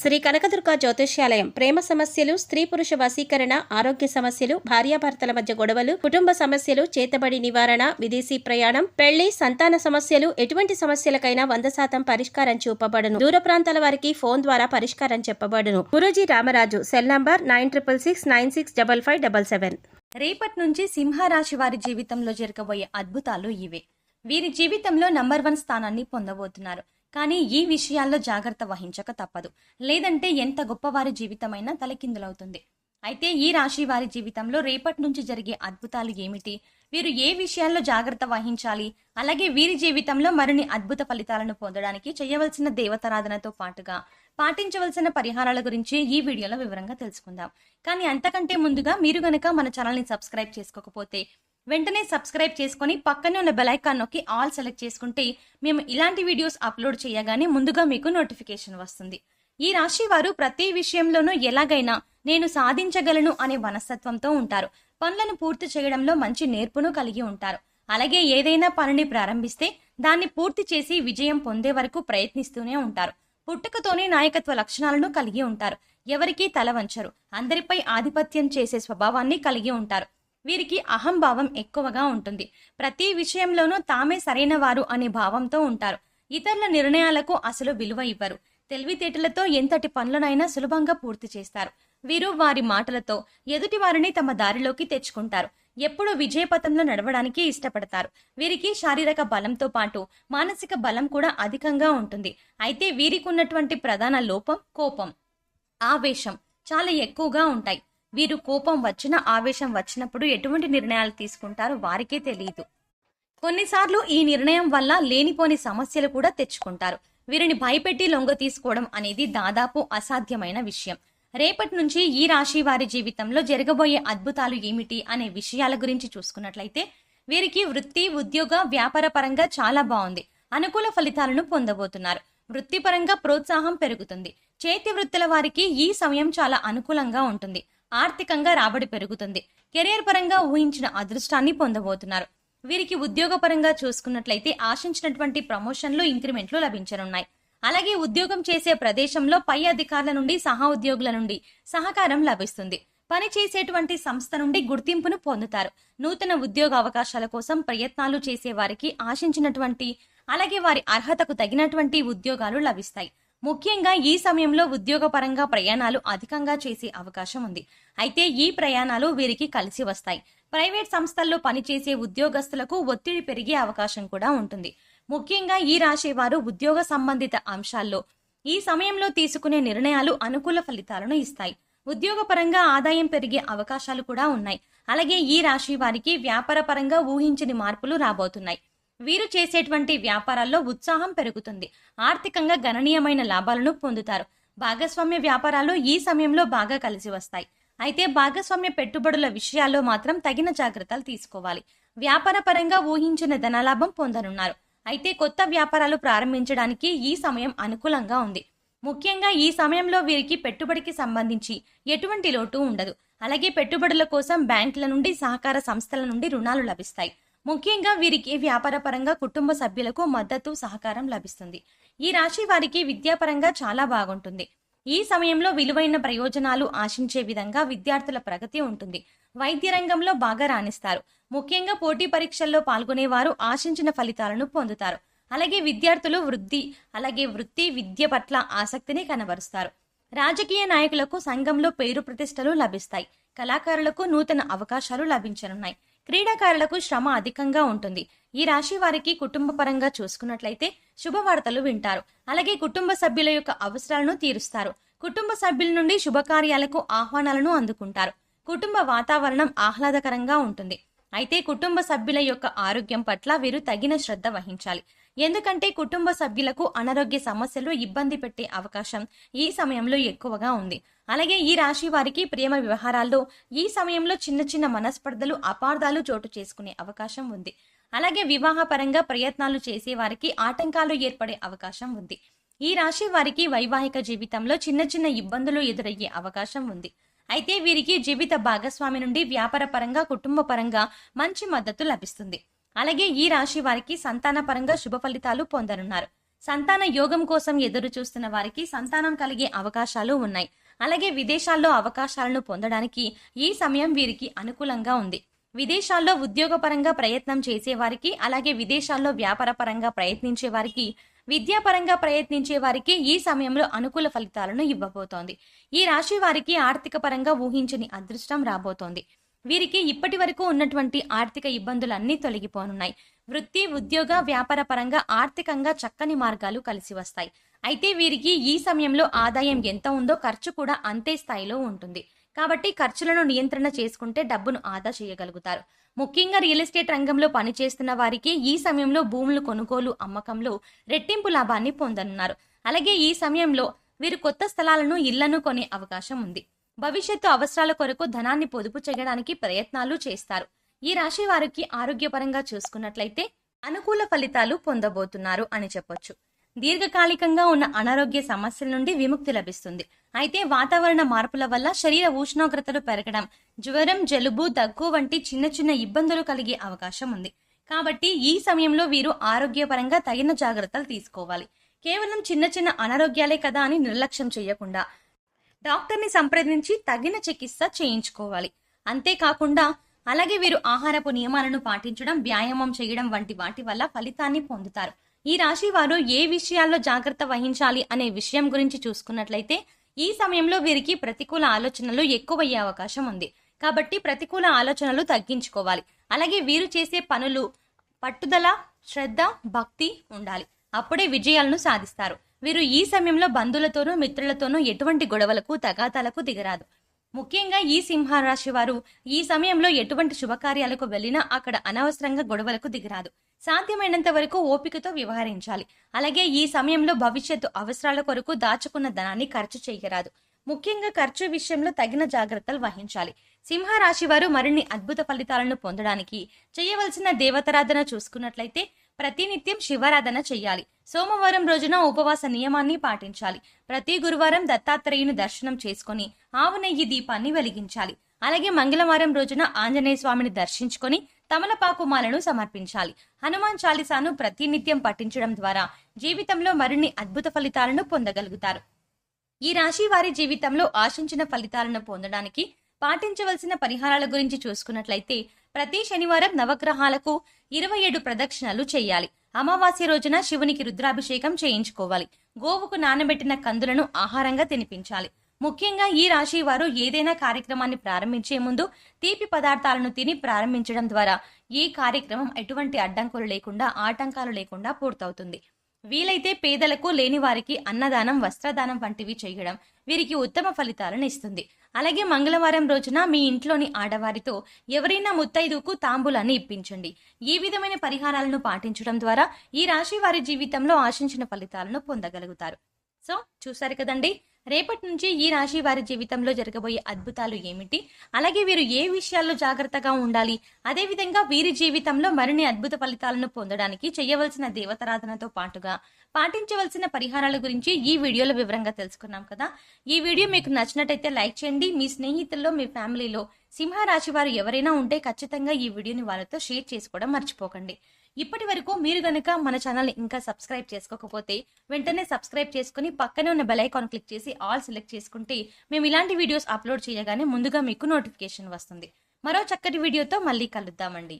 శ్రీ కనకదుర్గ జ్యోతిష్యాలయం ప్రేమ సమస్యలు, స్త్రీ పురుష వశీకరణ, ఆరోగ్య సమస్యలు, భార్యాభర్తల మధ్య గొడవలు, కుటుంబ సమస్యలు, చేతబడి నివారణ, విదేశీ ప్రయాణం, పెళ్లి, సంతాన సమస్యలు, ఎటువంటి సమస్యలకైనా 100% పరిష్కారం చూపబడును. దూర ప్రాంతాల వారికి ఫోన్ ద్వారా పరిష్కారం చెప్పబడును. గురూజీ రామరాజు. Cell number 9666965577. రేపటి నుంచి సింహరాశి వారి జీవితంలో జరగబోయే అద్భుతాలు ఇవే. వీరి జీవితంలో నంబర్ 1 స్థానాన్ని పొందబోతున్నారు. కానీ ఈ విషయాల్లో జాగ్రత్త వహించక తప్పదు. లేదంటే ఎంత గొప్పవారి జీవితమైనా తలకిందులవుతుంది. అయితే ఈ రాశి వారి జీవితంలో రేపటి నుంచి జరిగే అద్భుతాలు ఏమిటి, వీరు ఏ విషయాల్లో జాగ్రత్త వహించాలి, అలాగే వీరి జీవితంలో మరిన్ని అద్భుత ఫలితాలను పొందడానికి చేయవలసిన దేవతారాధనతో పాటుగా పాటించవలసిన పరిహారాల గురించి ఈ వీడియోలో వివరంగా తెలుసుకుందాం. కానీ అంతకంటే ముందుగా మీరు గనక మన ఛానల్ని సబ్స్క్రైబ్ చేసుకోకపోతే వెంటనే సబ్స్క్రైబ్ చేసుకుని పక్కనే ఉన్న బెల్ ఐకాన్ నొక్కి ఆల్ సెలెక్ట్ చేసుకుంటే మేము ఇలాంటి వీడియోస్ అప్లోడ్ చేయగానే ముందుగా మీకు నోటిఫికేషన్ వస్తుంది. ఈ రాశి వారు ప్రతి విషయంలోనూ ఎలాగైనా నేను సాధించగలను అనే మనస్తత్వంతో ఉంటారు. పనులను పూర్తి చేయడంలో మంచి నేర్పును కలిగి ఉంటారు. అలాగే ఏదైనా పనిని ప్రారంభిస్తే దాన్ని పూర్తి చేసి విజయం పొందే వరకు ప్రయత్నిస్తూనే ఉంటారు. పుట్టుకతోనే నాయకత్వ లక్షణాలను కలిగి ఉంటారు. ఎవరికీ తల వంచరు. అందరిపై ఆధిపత్యం చేసే స్వభావాన్ని కలిగి ఉంటారు. వీరికి అహంభావం ఎక్కువగా ఉంటుంది. ప్రతి విషయంలోనూ తామే సరైన వారు అనే భావంతో ఉంటారు. ఇతరుల నిర్ణయాలకు అసలు విలువ ఇవ్వరు. తెలివితేటలతో ఎంతటి పనులనైనా సులభంగా పూర్తి చేస్తారు. వీరు వారి మాటలతో ఎదుటి వారిని తమ దారిలోకి తెచ్చుకుంటారు. ఎప్పుడూ విజయపథంలో నడవడానికి ఇష్టపడతారు. వీరికి శారీరక బలంతో పాటు మానసిక బలం కూడా అధికంగా ఉంటుంది. అయితే వీరికి ఉన్నటువంటి ప్రధాన లోపం కోపం, ఆవేశం చాలా ఎక్కువగా ఉంటాయి. వీరు కోపం వచ్చినా ఆవేశం వచ్చినప్పుడు ఎటువంటి నిర్ణయాలు తీసుకుంటారో వారికే తెలియదు. కొన్నిసార్లు ఈ నిర్ణయం వల్ల లేనిపోని సమస్యలు కూడా తెచ్చుకుంటారు. వీరిని భయపెట్టి లొంగ తీసుకోవడం అనేది దాదాపు అసాధ్యమైన విషయం. రేపటి నుంచి ఈ రాశి వారి జీవితంలో జరగబోయే అద్భుతాలు ఏమిటి అనే విషయాల గురించి చూసుకున్నట్లయితే వీరికి వృత్తి, ఉద్యోగ, వ్యాపార పరంగా చాలా బాగుంది. అనుకూల ఫలితాలను పొందబోతున్నారు. వృత్తిపరంగా ప్రోత్సాహం పెరుగుతుంది. చేతి వృత్తుల వారికి ఈ సమయం చాలా అనుకూలంగా ఉంటుంది. ఆర్థికంగా రాబడి పెరుగుతుంది. కెరియర్ పరంగా ఊహించిన అదృష్టాన్ని పొందబోతున్నారు. వీరికి ఉద్యోగపరంగా చూసుకున్నట్లయితే ఆశించినటువంటి ప్రమోషన్లు, ఇంక్రిమెంట్లు లభించనున్నాయి. అలాగే ఉద్యోగం చేసే ప్రదేశంలో పై అధికారుల నుండి, సహా ఉద్యోగుల నుండి సహకారం లభిస్తుంది. పని చేసేటువంటి సంస్థ నుండి గుర్తింపును పొందుతారు. నూతన ఉద్యోగ అవకాశాల కోసం ప్రయత్నాలు చేసే వారికి ఆశించినటువంటి, అలాగే వారి అర్హతకు తగినటువంటి ఉద్యోగాలు లభిస్తాయి. ముఖ్యంగా ఈ సమయంలో ఉద్యోగపరంగా ప్రయాణాలు అధికంగా చేసే అవకాశం ఉంది. అయితే ఈ ప్రయాణాలు వీరికి కలిసి వస్తాయి. ప్రైవేట్ సంస్థల్లో పనిచేసే ఉద్యోగస్తులకు ఒత్తిడి పెరిగే అవకాశం కూడా ఉంటుంది. ముఖ్యంగా ఈ రాశి వారు ఉద్యోగ సంబంధిత అంశాల్లో ఈ సమయంలో తీసుకునే నిర్ణయాలు అనుకూల ఫలితాలను ఇస్తాయి. ఉద్యోగపరంగా ఆదాయం పెరిగే అవకాశాలు కూడా ఉన్నాయి. అలాగే ఈ రాశి వారికి వ్యాపార పరంగా ఊహించని మార్పులు రాబోతున్నాయి. వీరు చేసేటువంటి వ్యాపారాల్లో ఉత్సాహం పెరుగుతుంది. ఆర్థికంగా గణనీయమైన లాభాలను పొందుతారు. భాగస్వామ్య వ్యాపారాలు ఈ సమయంలో బాగా కలిసి వస్తాయి. అయితే భాగస్వామ్య పెట్టుబడుల విషయాల్లో మాత్రం తగిన జాగ్రత్తలు తీసుకోవాలి. వ్యాపార పరంగా ఊహించిన ధనలాభం పొందనున్నారు. అయితే కొత్త వ్యాపారాలు ప్రారంభించడానికి ఈ సమయం అనుకూలంగా ఉంది. ముఖ్యంగా ఈ సమయంలో వీరికి పెట్టుబడికి సంబంధించి ఎటువంటి లోటు ఉండదు. అలాగే పెట్టుబడుల కోసం బ్యాంకుల నుండి, సహకార సంస్థల నుండి రుణాలు లభిస్తాయి. ముఖ్యంగా వీరికి వ్యాపార పరంగా కుటుంబ సభ్యులకు మద్దతు, సహకారం లభిస్తుంది. ఈ రాశి వారికి విద్యాపరంగా చాలా బాగుంటుంది. ఈ సమయంలో విలువైన ప్రయోజనాలు ఆశించే విధంగా విద్యార్థుల ప్రగతి ఉంటుంది. వైద్య రంగంలో బాగా రాణిస్తారు. ముఖ్యంగా పోటీ పరీక్షల్లో పాల్గొనేవారు ఆశించిన ఫలితాలను పొందుతారు. అలాగే విద్యార్థులు వృత్తి విద్య పట్ల ఆసక్తిని కనబరుస్తారు. రాజకీయ నాయకులకు సంఘంలో పేరు ప్రతిష్టలు లభిస్తాయి. కళాకారులకు నూతన అవకాశాలు లభించనున్నాయి. క్రీడాకారులకు శ్రమ అధికంగా ఉంటుంది. ఈ రాశి వారికి కుటుంబ పరంగా చూసుకున్నట్లయితే శుభవార్తలు వింటారు. అలాగే కుటుంబ సభ్యుల యొక్క అవసరాలను తీరుస్తారు. కుటుంబ సభ్యుల నుండి శుభకార్యాలకు ఆహ్వానాలను అందుకుంటారు. కుటుంబ వాతావరణం ఆహ్లాదకరంగా ఉంటుంది. అయితే కుటుంబ సభ్యుల యొక్క ఆరోగ్యం పట్ల వీరు తగిన శ్రద్ధ వహించాలి. ఎందుకంటే కుటుంబ సభ్యులకు అనారోగ్య సమస్యలు ఇబ్బంది పెట్టే అవకాశం ఈ సమయంలో ఎక్కువగా ఉంది. అలాగే ఈ రాశి వారికి ప్రేమ వ్యవహారాల్లో ఈ సమయంలో చిన్న చిన్న మనస్పర్ధలు, అపార్థాలు చోటు చేసుకునే అవకాశం ఉంది. అలాగే వివాహ పరంగా ప్రయత్నాలు చేసే వారికి ఆటంకాలు ఏర్పడే అవకాశం ఉంది. ఈ రాశి వారికి వైవాహిక జీవితంలో చిన్న చిన్న ఇబ్బందులు ఎదురయ్యే అవకాశం ఉంది. అయితే వీరికి జీవిత భాగస్వామి నుండి వ్యాపార పరంగా, కుటుంబ పరంగా మంచి మద్దతు లభిస్తుంది. అలాగే ఈ రాశి వారికి సంతాన పరంగా శుభ ఫలితాలు పొందనున్నారు. సంతాన యోగం కోసం ఎదురు చూస్తున్న వారికి సంతానం కలిగే అవకాశాలు ఉన్నాయి. అలాగే విదేశాల్లో అవకాశాలను పొందడానికి ఈ సమయం వీరికి అనుకూలంగా ఉంది. విదేశాల్లో ఉద్యోగపరంగా ప్రయత్నం చేసేవారికి, అలాగే విదేశాల్లో వ్యాపారపరంగా ప్రయత్నించే వారికి, విద్యాపరంగా ప్రయత్నించే వారికి ఈ సమయంలో అనుకూల ఫలితాలను ఇవ్వబోతోంది. ఈ రాశి వారికి ఆర్థిక పరంగా ఊహించని అదృష్టం రాబోతోంది. వీరికి ఇప్పటి వరకు ఉన్నటువంటి ఆర్థిక ఇబ్బందులన్నీ తొలగిపోనున్నాయి. వృత్తి, ఉద్యోగ, వ్యాపార పరంగా ఆర్థికంగా చక్కని మార్గాలు కలిసి వస్తాయి. అయితే వీరికి ఈ సమయంలో ఆదాయం ఎంత ఉందో ఖర్చు కూడా అంతే స్థాయిలో ఉంటుంది. కాబట్టి ఖర్చులను నియంత్రణ చేసుకుంటే డబ్బును ఆదా చేయగలుగుతారు. ముఖ్యంగా రియల్ ఎస్టేట్ రంగంలో పనిచేస్తున్న వారికి ఈ సమయంలో భూములు కొనుగోలు, అమ్మకంలో రెట్టింపు లాభాన్ని పొందనున్నారు. అలాగే ఈ సమయంలో వీరు కొత్త స్థలాలను, ఇళ్లను కొనే అవకాశం ఉంది. భవిష్యత్తు అవసరాల కొరకు ధనాన్ని పొదుపు చేయడానికి ప్రయత్నాలు చేస్తారు. ఈ రాశి వారికి ఆరోగ్యపరంగా చూసుకున్నట్లయితే అనుకూల ఫలితాలు పొందబోతున్నారు అని చెప్పొచ్చు. దీర్ఘకాలికంగా ఉన్న అనారోగ్య సమస్యల నుండి విముక్తి లభిస్తుంది. అయితే వాతావరణ మార్పుల వల్ల శరీర ఉష్ణోగ్రతలు పెరగడం, జ్వరం, జలుబు, దగ్గు వంటి చిన్న చిన్న ఇబ్బందులు కలిగే అవకాశం ఉంది. కాబట్టి ఈ సమయంలో వీరు ఆరోగ్యపరంగా తగిన జాగ్రత్తలు తీసుకోవాలి. కేవలం చిన్న చిన్న అనారోగ్యాలే కదా అని నిర్లక్ష్యం చేయకుండా డాక్టర్ని సంప్రదించి తగిన చికిత్స చేయించుకోవాలి. అంతేకాకుండా అలాగే వీరు ఆహారపు నియమాలను పాటించడం, వ్యాయామం చేయడం వంటి వాటి వల్ల ఫలితాన్ని పొందుతారు. ఈ రాశి వారు ఏ విషయాల్లో జాగ్రత్త వహించాలి అనే విషయం గురించి చూసుకున్నట్లయితే ఈ సమయంలో వీరికి ప్రతికూల ఆలోచనలు ఎక్కువయ్యే అవకాశం ఉంది. కాబట్టి ప్రతికూల ఆలోచనలు తగ్గించుకోవాలి. అలాగే వీరు చేసే పనులు పట్టుదల, శ్రద్ధ, భక్తి ఉండాలి. అప్పుడే విజయాలను సాధిస్తారు. వీరు ఈ సమయంలో బంధువులతోనూ, మిత్రులతోనూ ఎటువంటి గొడవలకు, తగాదాలకు దిగరాదు. ముఖ్యంగా ఈ సింహరాశి వారు ఈ సమయంలో ఎటువంటి శుభకార్యాలకు వెళ్ళినా అక్కడ అనవసరంగా గొడవలకు దిగరాదు. సాధ్యమైనంత వరకు ఓపికతో వ్యవహరించాలి. అలాగే ఈ సమయంలో భవిష్యత్తు అవసరాల కొరకు దాచుకున్న ధనాన్ని ఖర్చు చేయరాదు. ముఖ్యంగా ఖర్చు విషయంలో తగిన జాగ్రత్తలు వహించాలి. సింహరాశి వారు మరిన్ని అద్భుత ఫలితాలను పొందడానికి చేయవలసిన దేవతారాధన చూసుకున్నట్లయితే ప్రతినిత్యం శివారాధన చెయ్యాలి. సోమవారం రోజున ఉపవాస నియమాన్ని పాటించాలి. ప్రతి గురువారం దత్తాత్రేయుని దర్శనం చేసుకుని ఆవు నెయ్యి దీపాన్ని వెలిగించాలి. అలాగే మంగళవారం రోజున ఆంజనేయ స్వామిని దర్శించుకొని తమలపాకు మాలను సమర్పించాలి. హనుమాన్ చాలీసాను ప్రతినిత్యం పఠించడం ద్వారా జీవితంలో మరిన్ని అద్భుత ఫలితాలను పొందగలుగుతారు. ఈ రాశి వారి జీవితంలో ఆశించిన ఫలితాలను పొందడానికి పాటించవలసిన పరిహారాల గురించి చూసుకున్నట్లయితే ప్రతి శనివారం నవగ్రహాలకు 27 ప్రదక్షిణలు చేయాలి. అమావాస్య రోజున శివునికి రుద్రాభిషేకం చేయించుకోవాలి. గోవుకు నానబెట్టిన కందులను ఆహారంగా తినిపించాలి. ముఖ్యంగా ఈ రాశి వారు ఏదైనా కార్యక్రమాన్ని ప్రారంభించే ముందు తీపి పదార్థాలను తిని ప్రారంభించడం ద్వారా ఈ కార్యక్రమం ఎటువంటి అడ్డంకులు లేకుండా, ఆటంకాలు లేకుండా పూర్తవుతుంది. వీలైతే పేదలకు, లేని వారికి అన్నదానం, వస్త్రదానం వంటివి చేయడం వీరికి ఉత్తమ ఫలితాలను ఇస్తుంది. అలాగే మంగళవారం రోజున మీ ఇంట్లోని ఆడవారితో ఎవరైనా ముత్తైదుకు తాంబూలాన్ని ఇప్పించండి. ఈ విధమైన పరిహారాలను పాటించడం ద్వారా ఈ రాశి వారి జీవితంలో ఆశించిన ఫలితాలను పొందగలుగుతారు. సో చూసారు కదండి, రేపటి నుంచి ఈ రాశి వారి జీవితంలో జరగబోయే అద్భుతాలు ఏమిటి, అలాగే వీరు ఏ విషయాల్లో జాగ్రత్తగా ఉండాలి, అదేవిధంగా వీరి జీవితంలో మరిన్ని అద్భుత ఫలితాలను పొందడానికి చేయవలసిన దేవతారాధనతో పాటుగా పాటించవలసిన పరిహారాల గురించి ఈ వీడియోలో వివరంగా తెలుసుకున్నాం కదా. ఈ వీడియో మీకు నచ్చినట్టయితే లైక్ చేయండి. మీ స్నేహితుల్లో, మీ ఫ్యామిలీలో సింహరాశి వారు ఎవరైనా ఉంటే ఖచ్చితంగా ఈ వీడియోని వాళ్ళతో షేర్ చేసుకోవడం మర్చిపోకండి. ఇప్పటి వరకు మీరు గనుక మన ఛానల్ని ఇంకా సబ్స్క్రైబ్ చేసుకోకపోతే వెంటనే సబ్స్క్రైబ్ చేసుకుని పక్కనే ఉన్న బెల్ ఐకాన్ క్లిక్ చేసి ఆల్ సెలెక్ట్ చేసుకుంటే మేము ఇలాంటి వీడియోస్ అప్లోడ్ చేయగానే ముందుగా మీకు నోటిఫికేషన్ వస్తుంది. మరో చక్కటి వీడియోతో మళ్ళీ కలుద్దామండి.